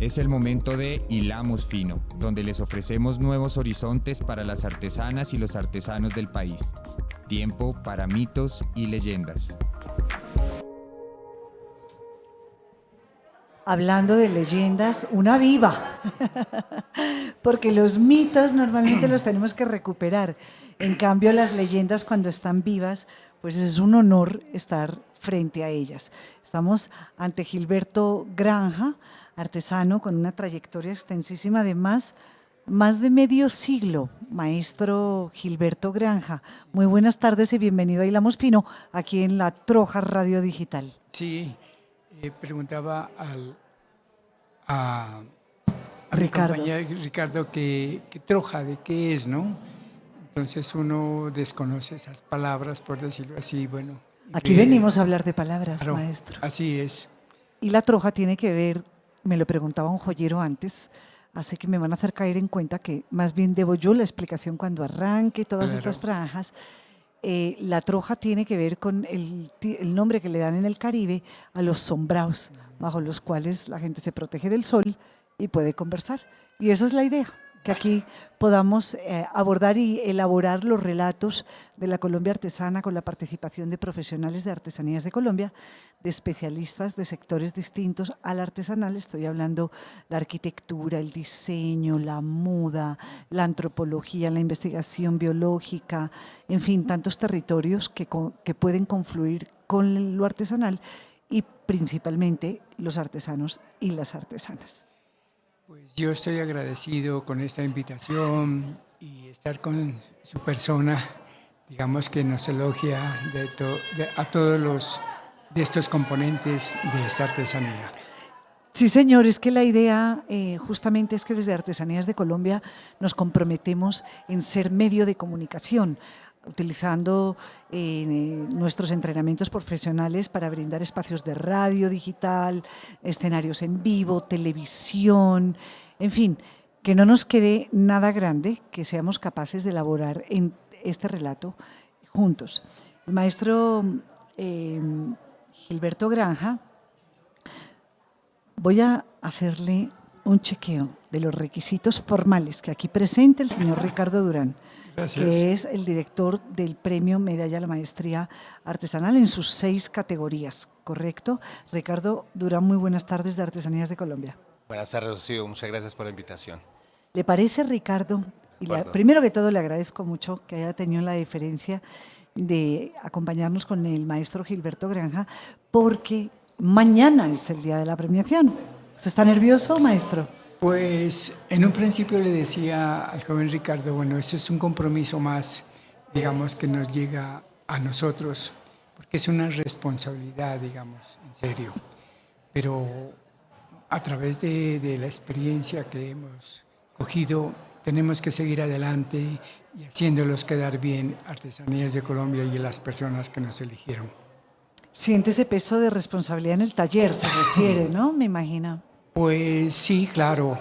Es el momento de Hilamos Fino, donde les ofrecemos nuevos horizontes para las artesanas y los artesanos del país. Tiempo para mitos y leyendas. Hablando de leyendas, una viva, porque los mitos normalmente los tenemos que recuperar. En cambio, las leyendas cuando están vivas, pues es un honor estar frente a ellas. Estamos ante Gilberto Granja, artesano con una trayectoria extensísima de más de medio siglo. Maestro Gilberto Granja, muy buenas tardes y bienvenido a Hilamos Fino, aquí en la Troja Radio Digital. Sí, preguntaba a mi Ricardo. compañero Ricardo que troja, de qué es, ¿no? Entonces uno desconoce esas palabras, por decirlo así, bueno. Aquí venimos a hablar de palabras, claro, maestro. Así es. Y la troja tiene que ver, me lo preguntaba un joyero antes, así que me van a hacer caer en cuenta que más bien debo yo la explicación cuando arranque todas Claro. estas franjas. La troja tiene que ver con el nombre que le dan en el Caribe a los sombraos, bajo los cuales la gente se protege del sol y puede conversar. Y esa es la idea, que aquí podamos abordar y elaborar los relatos de la Colombia artesana con la participación de profesionales de artesanías de Colombia, de especialistas de sectores distintos al artesanal. Estoy hablando la arquitectura, el diseño, la moda, la antropología, la investigación biológica, en fin, tantos territorios que pueden confluir con lo artesanal y principalmente los artesanos y las artesanas. Pues yo estoy agradecido con esta invitación y estar con su persona, digamos que nos elogia a todos de estos componentes de esta artesanía. Sí, señor, es que la idea justamente es que desde Artesanías de Colombia nos comprometemos en ser medio de comunicación, utilizando nuestros entrenamientos profesionales para brindar espacios de radio digital, escenarios en vivo, televisión, en fin, que no nos quede nada grande, que seamos capaces de elaborar en este relato juntos. El maestro Gilberto Granja, voy a hacerle un chequeo de los requisitos formales que aquí presenta el señor Ricardo Durán. Gracias. Que es el director del Premio Medalla a la Maestría Artesanal en sus 6 categorías, ¿correcto? Ricardo Durán, muy buenas tardes de Artesanías de Colombia. Buenas tardes, Rocío. Muchas gracias por la invitación. ¿Le parece, Ricardo? Primero que todo, le agradezco mucho que haya tenido la deferencia de acompañarnos con el maestro Gilberto Granja, porque mañana es el día de la premiación. ¿Usted está nervioso, maestro? Pues en un principio le decía al joven Ricardo, bueno, eso es un compromiso más, digamos, que nos llega a nosotros, porque es una responsabilidad, digamos, en serio. Pero a través de la experiencia que hemos cogido, tenemos que seguir adelante y haciéndolos quedar bien Artesanías de Colombia y las personas que nos eligieron. Siente ese peso de responsabilidad en el taller, se refiere, ¿no? Me imagino. Pues sí, claro,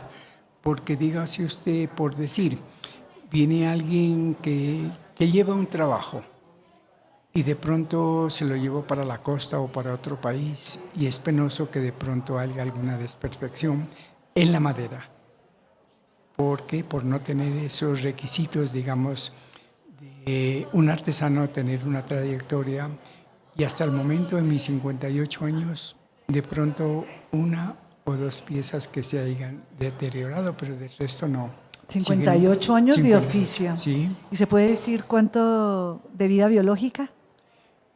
porque dígase usted, por decir, viene alguien que lleva un trabajo y de pronto se lo llevó para la costa o para otro país y es penoso que de pronto haya alguna desperfección en la madera. ¿Por qué? Por no tener esos requisitos, digamos, de un artesano tener una trayectoria y hasta el momento, en mis 58 años, de pronto una o 2 piezas que se hayan deteriorado, pero del resto no. 58 años de oficio. Sí. ¿Y se puede decir cuánto de vida biológica?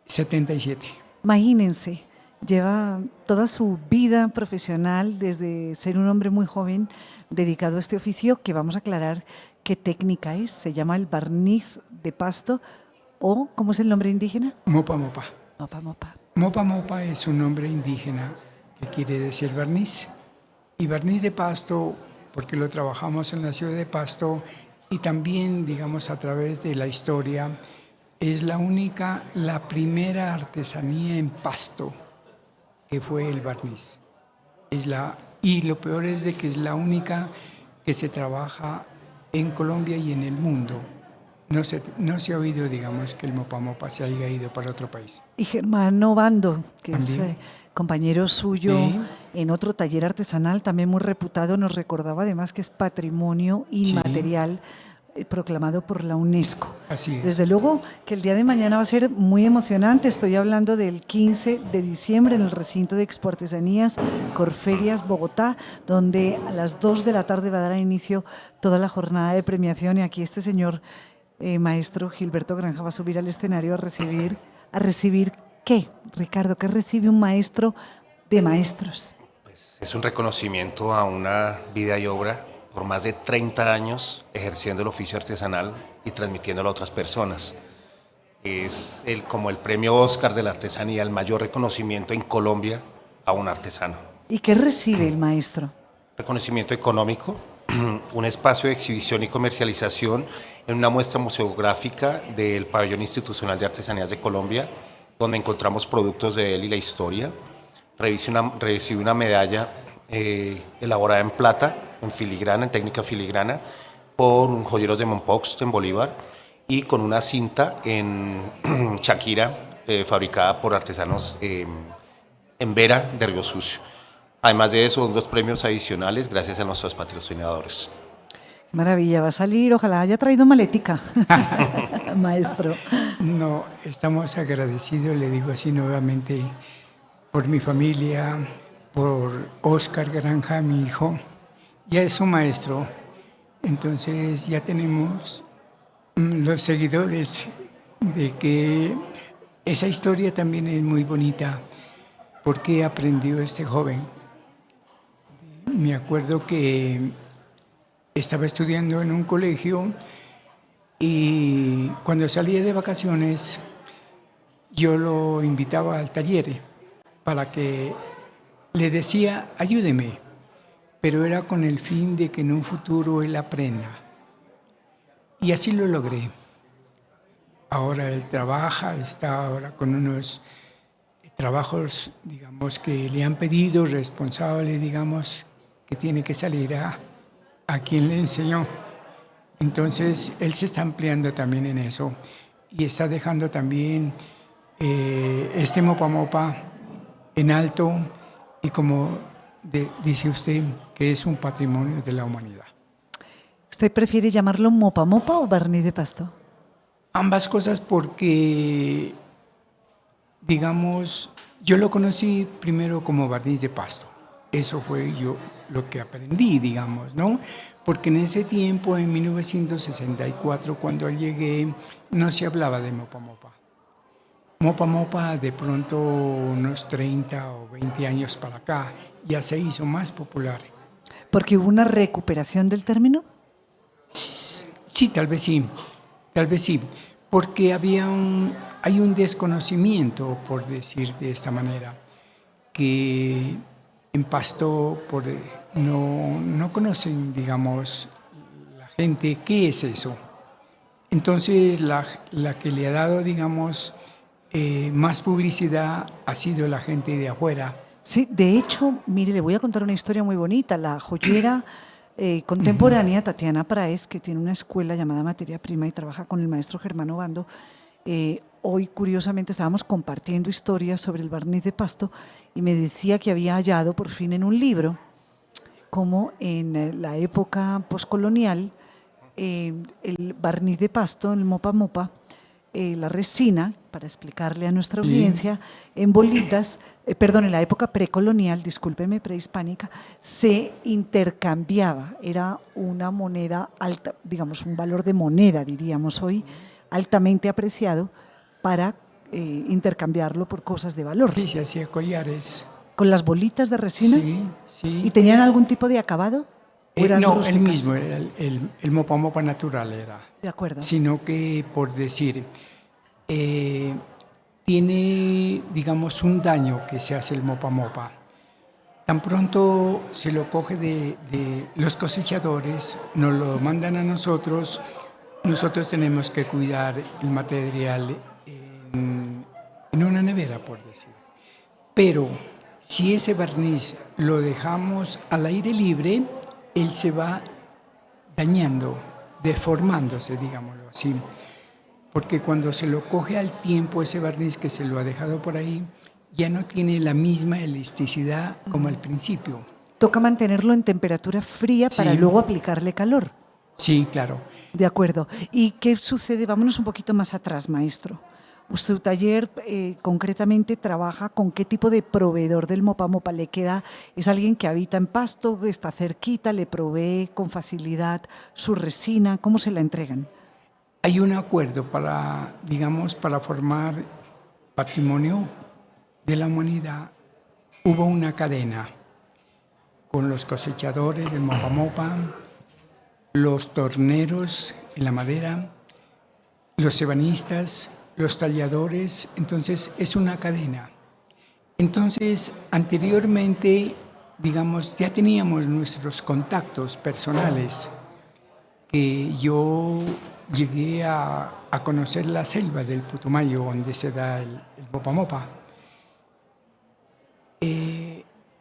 77. Imagínense, lleva toda su vida profesional desde ser un hombre muy joven dedicado a este oficio, que vamos a aclarar qué técnica es. Se llama el barniz de pasto o, ¿cómo es el nombre indígena? Mopa mopa. Mopa mopa. Mopa mopa es un nombre indígena que quiere decir barniz. Y barniz de pasto, porque lo trabajamos en la ciudad de Pasto y también, digamos, a través de la historia, es la primera artesanía en pasto que fue el barniz. Y lo peor es de que es la única que se trabaja en Colombia y en el mundo. No se ha oído, digamos, que el mopa mopa se haya ido para otro país. Y Germán Obando, que es compañero suyo Sí. en otro taller artesanal también muy reputado, nos recordaba además que es patrimonio inmaterial proclamado por la UNESCO. Así es. Desde luego que el día de mañana va a ser muy emocionante. Estoy hablando del 15 de diciembre en el recinto de Expo Artesanías Corferias Bogotá, donde a las 2 de la tarde va a dar inicio toda la jornada de premiación y aquí este señor maestro Gilberto Granja va a subir al escenario a recibir ¿qué, Ricardo? ¿Qué recibe un maestro de maestros? Pues es un reconocimiento a una vida y obra por más de 30 años ejerciendo el oficio artesanal y transmitiéndolo a otras personas. Es como el premio Oscar de la artesanía, el mayor reconocimiento en Colombia a un artesano. ¿Y qué recibe el maestro? Reconocimiento económico, un espacio de exhibición y comercialización en una muestra museográfica del Pabellón Institucional de Artesanías de Colombia, donde encontramos productos de él y la historia. Recibe una medalla elaborada en plata, en filigrana, en técnica filigrana, por un joyeros de Mompox en Bolívar y con una cinta en Shakira, fabricada por artesanos en Vera de Río Sucio. Además de eso, 2 premios adicionales gracias a nuestros patrocinadores. Maravilla, va a salir, ojalá haya traído maletica, maestro. No, estamos agradecidos, le digo así nuevamente, por mi familia, por Oscar Granja, mi hijo. Ya es un maestro, entonces ya tenemos los seguidores de que esa historia también es muy bonita. ¿Por qué aprendió este joven? Me acuerdo que estaba estudiando en un colegio y cuando salía de vacaciones yo lo invitaba al taller para que le decía, ayúdeme, pero era con el fin de que en un futuro él aprenda. Y así lo logré. Ahora él trabaja, está ahora con unos trabajos, digamos, que le han pedido, responsable, digamos, que tiene que salir a quien le enseñó. Entonces, él se está ampliando también en eso y está dejando también este Mopa Mopa en alto y como dice usted, que es un patrimonio de la humanidad. ¿Usted prefiere llamarlo Mopa Mopa o barniz de pasto? Ambas cosas porque, digamos, yo lo conocí primero como barniz de pasto. Eso fue yo lo que aprendí, digamos, ¿no? Porque en ese tiempo, en 1964, cuando llegué, no se hablaba de Mopa Mopa. Mopa Mopa, de pronto, unos 30 o 20 años para acá, ya se hizo más popular. ¿Porque hubo una recuperación del término? Sí, tal vez sí, porque hay un desconocimiento, por decir de esta manera, que en Pasto no conocen, digamos, la gente qué es eso. Entonces, la que le ha dado, digamos, más publicidad ha sido la gente de afuera. Sí, de hecho, mire, le voy a contar una historia muy bonita. La joyera contemporánea, Tatiana Praes, que tiene una escuela llamada Materia Prima y trabaja con el maestro Germán Obando, hoy curiosamente estábamos compartiendo historias sobre el barniz de pasto y me decía que había hallado por fin en un libro como en la época poscolonial el barniz de pasto, el mopa mopa, la resina, para explicarle a nuestra audiencia, en bolitas, en la época precolonial, discúlpeme, prehispánica, se intercambiaba, era una moneda alta, digamos un valor de moneda, diríamos hoy, altamente apreciado para intercambiarlo por cosas de valor. Sí, se hacía collares. ¿Con las bolitas de resina? Sí, sí. ¿Y tenían algún tipo de acabado? No, rústicas? el mismo, era el mopa mopa natural era. De acuerdo. Sino que, por decir, tiene, digamos, un daño que se hace el mopa mopa. Tan pronto se lo coge de los cosechadores, nos lo mandan a nosotros tenemos que cuidar el material en una nevera, por decir. Pero si ese barniz lo dejamos al aire libre, él se va dañando, deformándose, digámoslo así. Porque cuando se lo coge al tiempo ese barniz que se lo ha dejado por ahí, ya no tiene la misma elasticidad como al principio. Toca mantenerlo en temperatura fría para Sí. luego aplicarle calor. Sí, claro. De acuerdo. ¿Y qué sucede? Vámonos un poquito más atrás, maestro. ¿Su taller concretamente trabaja con qué tipo de proveedor del Mopa Mopa? ¿Le queda, es alguien que habita en Pasto, está cerquita, le provee con facilidad su resina? ¿Cómo se la entregan? Hay un acuerdo para, digamos, para formar patrimonio de la humanidad. Hubo una cadena con los cosechadores del Mopa Mopa, los torneros en la madera, los ebanistas, los talladores. Entonces es una cadena. Entonces anteriormente, digamos, ya teníamos nuestros contactos personales, que yo llegué a conocer la selva del Putumayo, donde se da el Mopa Mopa.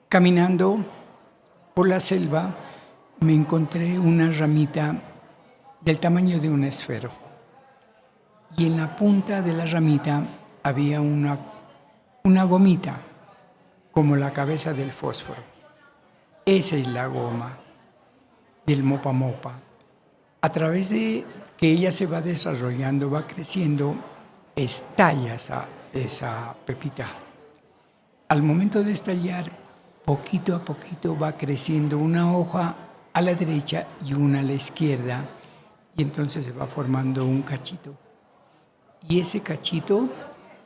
Caminando por la selva me encontré una ramita del tamaño de un esfero. Y en la punta de la ramita había una gomita, como la cabeza del fósforo. Esa es la goma del Mopa Mopa. A través de que ella se va desarrollando, va creciendo, estalla esa pepita. Al momento de estallar, poquito a poquito va creciendo una hoja a la derecha y una a la izquierda, y entonces se va formando un cachito. Y ese cachito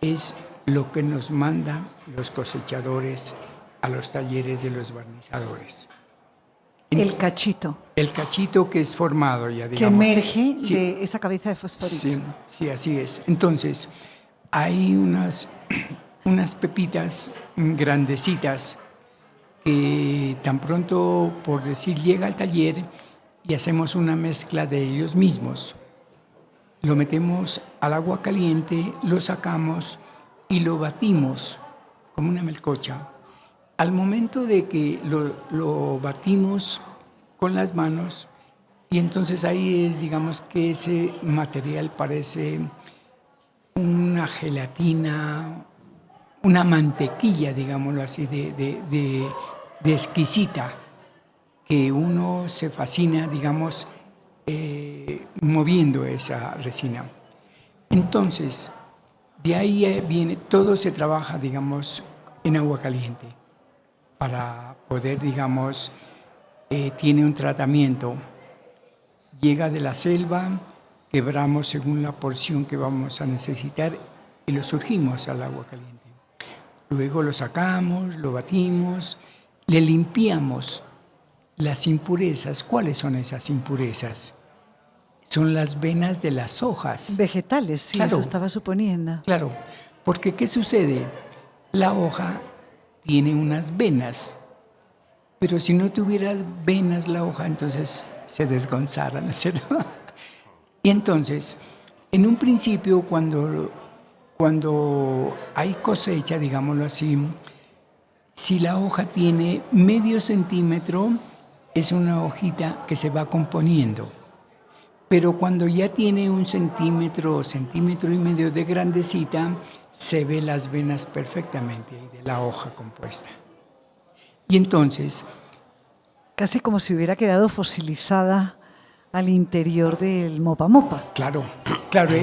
es lo que nos mandan los cosechadores a los talleres de los barnizadores. El cachito, El cachito que es formado ya, digamos. que emerge Sí. de esa cabeza de fosforito. Sí, sí, así es. Entonces, hay unas pepitas grandecitas que tan pronto, por decir, llega al taller y hacemos una mezcla de ellos mismos. Lo metemos al agua caliente, lo sacamos y lo batimos como una melcocha. Al momento de que lo batimos con las manos, y entonces ahí es, digamos, que ese material parece una gelatina, una mantequilla, digámoslo así, de exquisita, que uno se fascina, digamos, moviendo esa resina. Entonces, de ahí viene, todo se trabaja, digamos, en agua caliente, para poder, digamos, tiene un tratamiento. Llega de la selva, quebramos según la porción que vamos a necesitar y lo surgimos al agua caliente. Luego lo sacamos, lo batimos, le limpiamos las impurezas. ¿Cuáles son esas impurezas? Son las venas de las hojas. Vegetales, sí, Claro. eso estaba suponiendo. Claro, porque ¿qué sucede? La hoja tiene unas venas, pero si no tuviera venas la hoja, entonces se desgonzara, ¿no es cierto? Y entonces, en un principio, cuando hay cosecha, digámoslo así, si la hoja tiene medio centímetro, es una hojita que se va componiendo. Pero cuando ya tiene un centímetro, centímetro y medio de grandecita, se ve las venas perfectamente de la hoja compuesta. Y entonces, Casi como si hubiera quedado fosilizada al interior del Mopa Mopa. claro,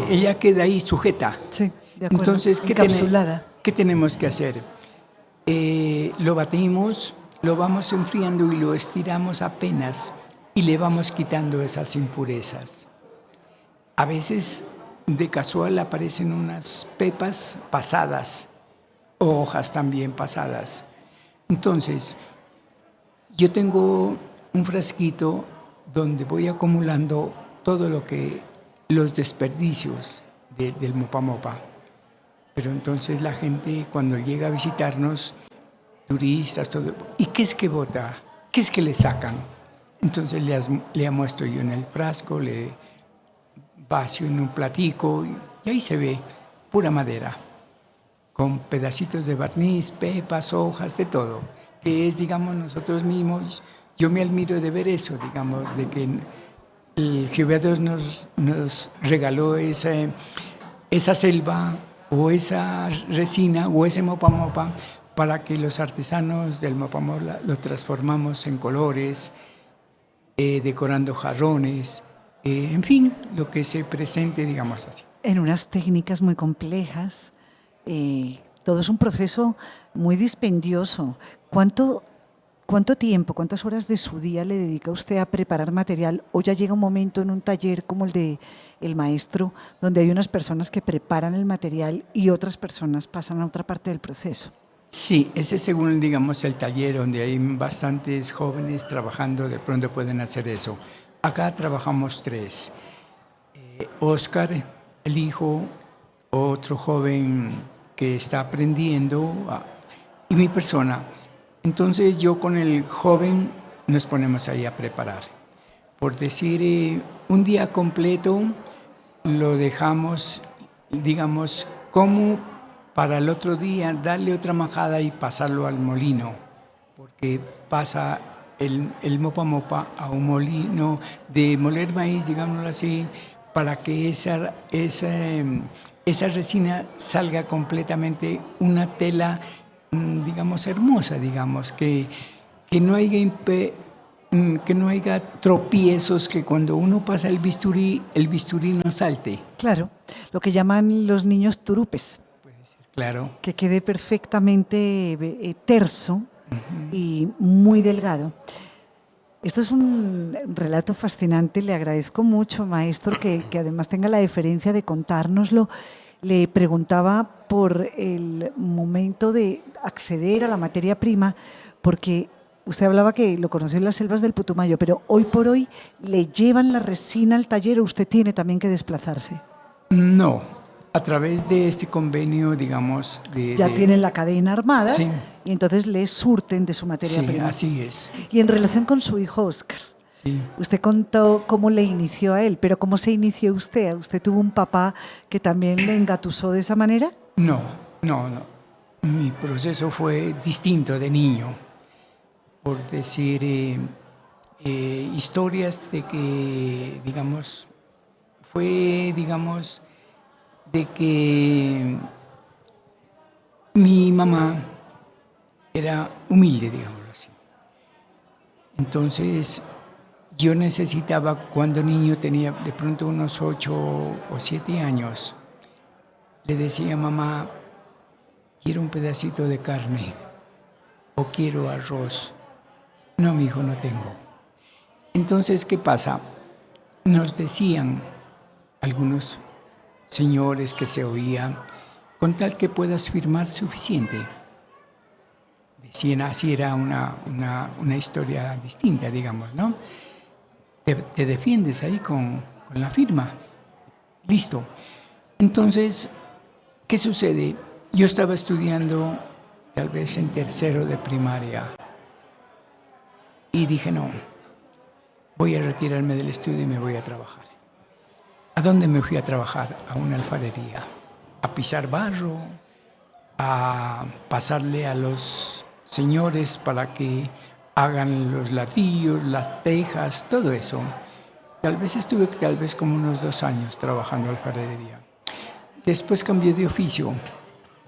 ella queda ahí sujeta. Sí, de acuerdo. Entonces, Encapsulada. ¿qué tenemos que hacer? Lo batimos, lo vamos enfriando y lo estiramos apenas y le vamos quitando esas impurezas. A veces, de casual, aparecen unas pepas pasadas, hojas también pasadas. Entonces, yo tengo un frasquito donde voy acumulando todo los desperdicios del Mopa Mopa. Pero entonces la gente, cuando llega a visitarnos, turistas, todo, ¿y qué es que bota? ¿Qué es que le sacan? Entonces le muestro yo en el frasco, le vacío en un platico y ahí se ve pura madera, con pedacitos de barniz, pepas, hojas, de todo, que es, digamos, nosotros mismos. Yo me admiro de ver eso, digamos, de que el Jehová Dios nos regaló esa selva o esa resina o ese mopa mopa para que los artesanos del mopa mopa lo transformamos en colores, decorando jarrones, en fin, lo que se presente, digamos así. En unas técnicas muy complejas, todo es un proceso muy dispendioso. ¿Cuánto tiempo, cuántas horas de su día le dedica usted a preparar material? ¿O ya llega un momento en un taller como el de el maestro, donde hay unas personas que preparan el material y otras personas pasan a otra parte del proceso? Sí, ese es según, digamos, el taller donde hay bastantes jóvenes trabajando, de pronto pueden hacer eso. Acá trabajamos 3. Oscar, el hijo, otro joven que está aprendiendo y mi persona. Entonces yo con el joven nos ponemos ahí a preparar. Por decir, un día completo lo dejamos, digamos, como para el otro día darle otra majada y pasarlo al molino, porque pasa el mopa mopa a un molino de moler maíz, digámoslo así, para que esa resina salga completamente una tela, digamos, hermosa, digamos, que no haya tropiezos, que cuando uno pasa el bisturí no salte. Claro, lo que llaman los niños turupes. Claro. Que quede perfectamente terso y muy delgado. Esto es un relato fascinante, le agradezco mucho, maestro, que además tenga la deferencia de contárnoslo. Le preguntaba por el momento de acceder a la materia prima, porque usted hablaba que lo conoció en las selvas del Putumayo, pero hoy por hoy le llevan la resina al taller o usted tiene también que desplazarse. No. A través de este convenio, digamos... Ya tienen la cadena armada, sí. Y entonces le surten de su materia prima. Sí, así es. Y en relación con su hijo Oscar, sí. Usted contó cómo le inició a él, pero ¿cómo se inició usted? ¿Usted tuvo un papá que también le engatusó de esa manera? No. Mi proceso fue distinto de niño. Por decir, historias de que, digamos, de que mi mamá era humilde, digámoslo así. Entonces, yo necesitaba, cuando niño tenía de pronto unos 8 o 7 años, le decía a mamá, quiero un pedacito de carne o quiero arroz. No, mi hijo, no tengo. Entonces, ¿qué pasa? Nos decían algunos señores que se oían, con tal que puedas firmar suficiente. Decían, así era una historia distinta, digamos, ¿no? Te defiendes ahí con la firma. Listo. Entonces, ¿qué sucede? Yo estaba estudiando tal vez en tercero de primaria y dije, no, voy a retirarme del estudio y me voy a trabajar. ¿A dónde me fui a trabajar? A una alfarería, a pisar barro, a pasarle a los señores para que hagan los ladrillos, las tejas, todo eso. Tal vez estuve como unos 2 años trabajando en alfarería. Después cambié de oficio,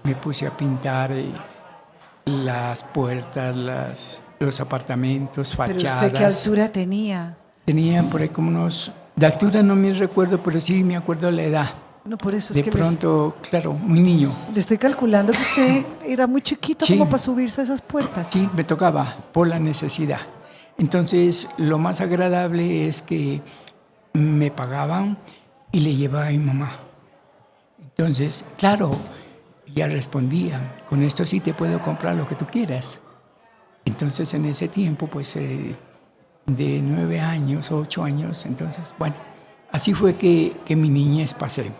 me puse a pintar las puertas, los apartamentos, fachadas. ¿Pero usted qué altura tenía? Tenía por ahí como unos... De altura no me recuerdo, pero sí me acuerdo la edad. No, por eso es de que pronto, claro, muy niño. Le estoy calculando que usted era muy chiquito sí, como para subirse a esas puertas. Sí, me tocaba por la necesidad. Entonces, lo más agradable es que me pagaban y le llevaba a mi mamá. Entonces, claro, ella respondía, con esto sí te puedo comprar lo que tú quieras. Entonces, en ese tiempo, pues, de 9 años, 8 años, entonces, bueno, así fue que mi niñez pasé.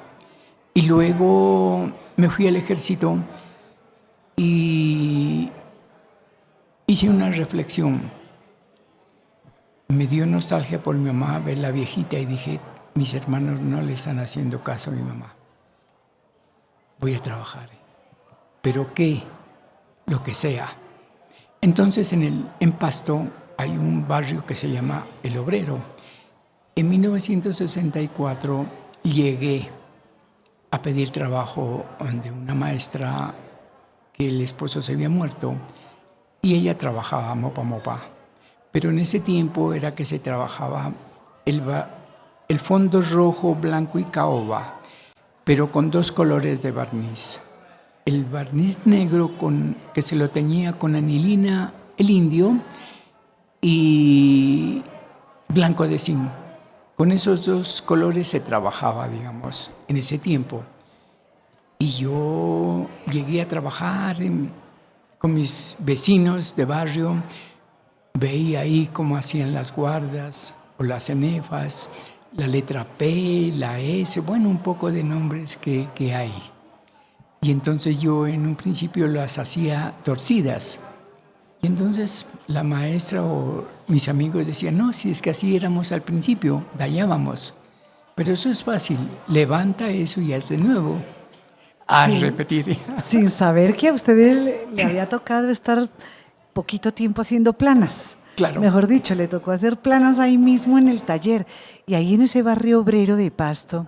Y luego me fui al ejército y hice una reflexión. Me dio nostalgia por mi mamá, ver la viejita, y dije, mis hermanos no le están haciendo caso a mi mamá. Voy a trabajar. ¿Pero qué? Lo que sea. Entonces en Pasto hay un barrio que se llama El Obrero. En 1964 llegué a pedir trabajo de una maestra que el esposo se había muerto y ella trabajaba mopa mopa. Pero en ese tiempo era que se trabajaba el fondo rojo, blanco y caoba, pero con 2 colores de barniz. El barniz negro que se lo teñía con anilina el indio y blanco de zinc. Con esos 2 colores se trabajaba, digamos, en ese tiempo. Y yo llegué a trabajar con mis vecinos de barrio, veía ahí cómo hacían las guardas o las cenefas, la letra P, la S, bueno, un poco de nombres que hay. Y entonces yo en un principio las hacía torcidas. Y entonces la maestra o mis amigos decían, no, si es que así éramos al principio, dallábamos. Pero eso es fácil, levanta eso y haz de nuevo. A Sí. repetir. Sin saber que a ustedes le había tocado estar poquito tiempo haciendo planas. Claro. Mejor dicho, le tocó hacer planas ahí mismo en el taller. Y ahí en ese barrio obrero de Pasto,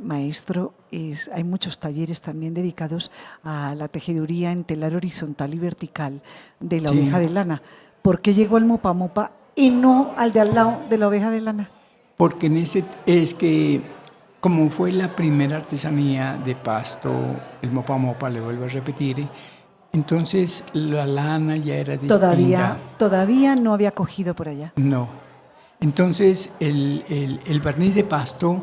maestro, hay muchos talleres también dedicados a la tejeduría en telar horizontal y vertical de la Sí. oveja de lana. ¿Por qué llegó al mopa mopa y no al de al lado de la oveja de lana? Porque es que como fue la primera artesanía de Pasto, el mopa mopa, le vuelvo a repetir, entonces la lana ya era distinta. Todavía no había cogido por allá. No. Entonces el barniz de Pasto,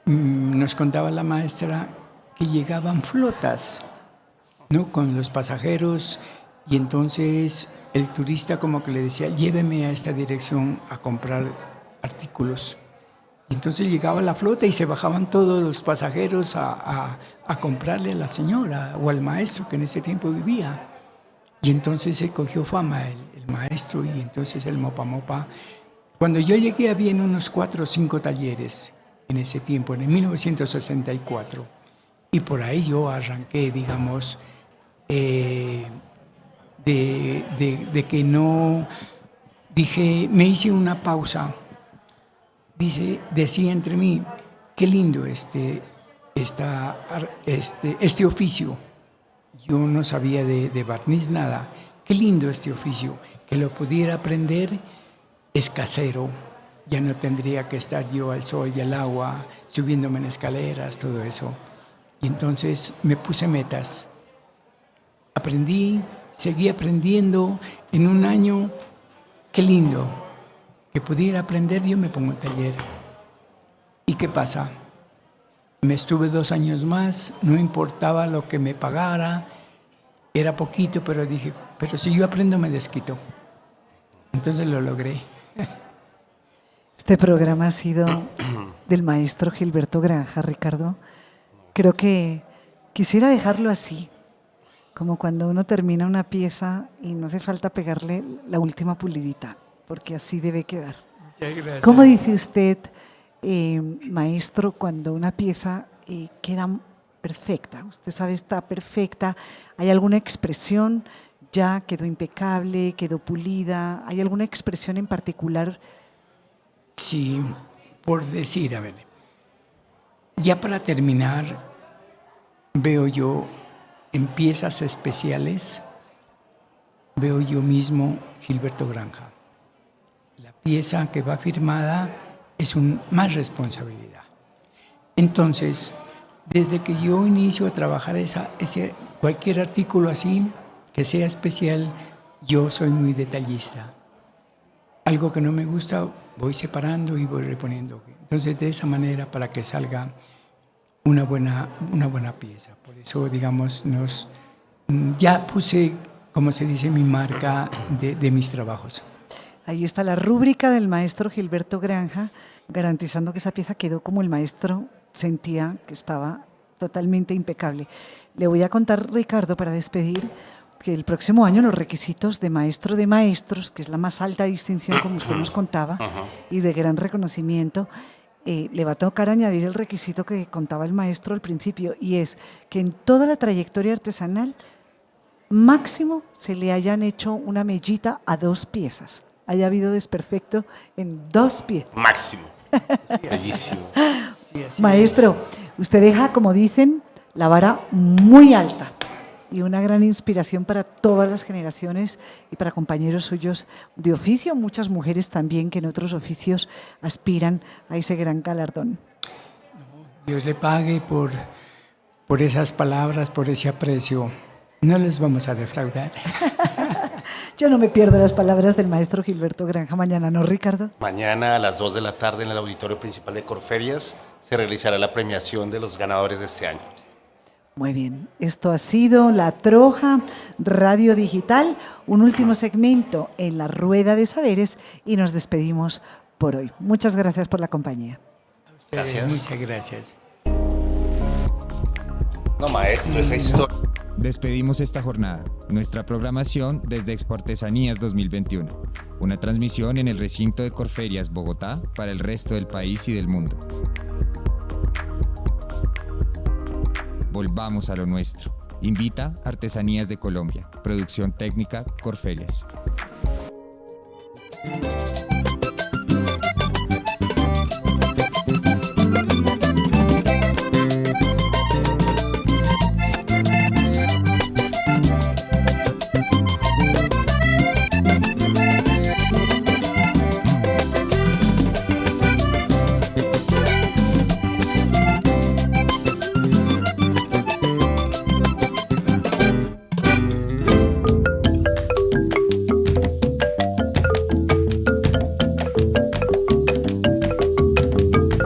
nos contaba la maestra que llegaban flotas, ¿no?, con los pasajeros, y entonces el turista como que le decía, lléveme a esta dirección a comprar artículos. Y entonces llegaba la flota y se bajaban todos los pasajeros a comprarle a la señora o al maestro que en ese tiempo vivía. Y entonces se cogió fama el maestro, y entonces el mopa mopa. Cuando yo llegué había unos 4 o 5 talleres en ese tiempo, en 1964. Y por ahí yo arranqué, digamos, de que no, dije, me hice una pausa. Decía entre mí, qué lindo este oficio. Yo no sabía de barniz nada. Qué lindo este oficio, que lo pudiera aprender, es casero. Ya no tendría que estar yo al sol y al agua, subiéndome en escaleras, todo eso. Y entonces me puse metas. Aprendí, seguí aprendiendo. En un año, qué lindo, que pudiera aprender, yo me pongo en taller. ¿Y qué pasa? Me estuve 2 años más, no importaba lo que me pagara, era poquito, pero dije, pero si yo aprendo me desquito. Entonces lo logré. Este programa ha sido del maestro Gilberto Granja, Ricardo. Creo que quisiera dejarlo así, como cuando uno termina una pieza y no hace falta pegarle la última pulidita, porque así debe quedar. Muchas gracias. ¿Cómo dice usted, maestro, cuando una pieza queda perfecta? Usted sabe, está perfecta. ¿Hay alguna expresión? ¿Ya quedó impecable, quedó pulida? ¿Hay alguna expresión en particular? Sí, por decir, a ver, ya para terminar, veo yo en piezas especiales, veo yo mismo Gilberto Granja. La pieza que va firmada es más responsabilidad. Entonces, desde que yo inicio a trabajar cualquier artículo así, que sea especial, yo soy muy detallista. Algo que no me gusta, voy separando y voy reponiendo. Entonces, de esa manera, para que salga una buena pieza. Por eso, digamos, ya puse, como se dice, mi marca de mis trabajos. Ahí está la rúbrica del maestro Gilberto Granja, garantizando que esa pieza quedó como el maestro sentía que estaba totalmente impecable. Le voy a contar, Ricardo, para despedir, que el próximo año los requisitos de maestro de maestros, que es la más alta distinción, como usted nos contaba, y de gran reconocimiento, le va a tocar añadir el requisito que contaba el maestro al principio, y es que en toda la trayectoria artesanal, máximo se le hayan hecho una mellita a 2 piezas. Haya habido desperfecto en 2 piezas. Máximo. Bellísimo. Sí, así Maestro, Usted deja, como dicen, la vara muy alta y una gran inspiración para todas las generaciones y para compañeros suyos de oficio, muchas mujeres también que en otros oficios aspiran a ese gran galardón. Dios le pague por esas palabras, por ese aprecio. No les vamos a defraudar. Yo no me pierdo las palabras del maestro Gilberto Granja mañana, ¿no, Ricardo? Mañana a las 2 de la tarde en el auditorio principal de Corferias se realizará la premiación de los ganadores de este año. Muy bien, esto ha sido La Troja Radio Digital, un último segmento en la Rueda de Saberes y nos despedimos por hoy. Muchas gracias por la compañía. Gracias. Muchas gracias. No, maestro, esa historia. Despedimos esta jornada, nuestra programación desde Expo Artesanías 2021, una transmisión en el recinto de Corferias, Bogotá, para el resto del país y del mundo. Volvamos a lo nuestro. Invita Artesanías de Colombia. Producción técnica Corferias.